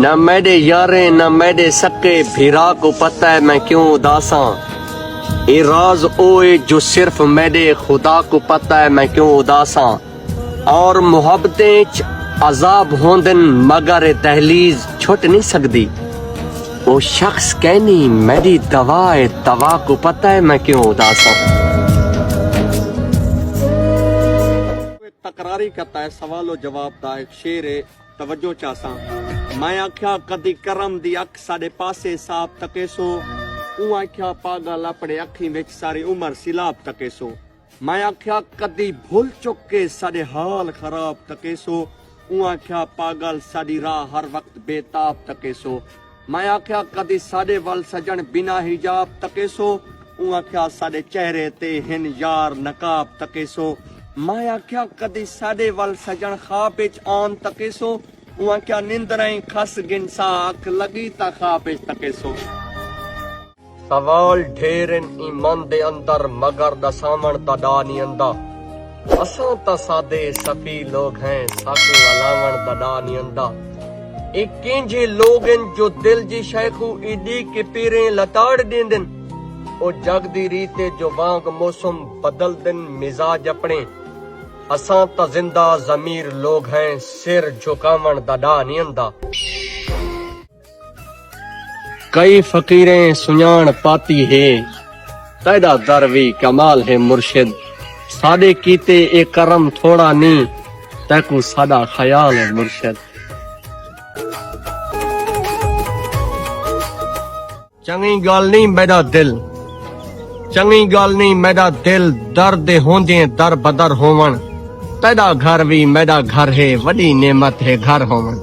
न मेरे यारे न मेरे सक्के भीरा को पता है मैं क्यों उदास हूं। ये राज ओए जो सिर्फ मेरे खुदा को पता है मैं क्यों उदास हूं। और मुहब्बतें च अजाब होंदन मगर ये दहलीज छुट नहीं सकदी। वो शख्स कहनी मेरी दवा है दवा को पता है मैं क्यों उदास हूं। तकरारी करता है सवालो जवाब दा एक शेर है तवज्जो चासा। मैं आख्या कदी करम दी अख साडे पासे साफ तकेसो। ऊ आख्या पागल अपने अखी विच सारी उम्र सिलाब तकेसो। मैं आख्या कदी भूल चुक के साडे हाल खराब तकेसो। ऊ आख्या पागल साडी राह हर वक्त बेताब तकेसो। मैं आख्या कदी साडे वल सजन बिना हिजाब तकेसो। ऊ आख्या साडे चेहरे ते हिन यार नकाब तकेसो। मैं आख्या कदी साडे वल सजन ख्वाब विच आन तकेसो। ऊ आख्या निंदराई खस गिनसा अख लगी ता ख्वाब विच तकेसो। सवाल ढेर ईमान दे अंदर मगर दसावण दा डा नी अंदा। असां ता सादे सफी लोग हैं साकू अलावण दा डा नी अंदा। एक किंजे लोग जो दिल जी शैखू ईदी के पीरे लताड़ देंदन। ओ जग दी रीते जो वांग मौसम बदल दिन मिजाज अपने। असां ता जिंदा जमीर लोग हैं सिर झुकावण दा डा नी अंदा। कई फकीरें सुजान पाती है तेरा दर भी कमाल है मुर्शिद। साडे कीते ए करम थोड़ा नी तैकू साडा ख्याल है मुर्शिद। चंगी गल नहीं मेरा दिल चंगी गल नहीं मेरा दिल दर्द होंदे दर बदर होवन। तेरा घर भी मेरा घर है वडी नेमत है घर होवन।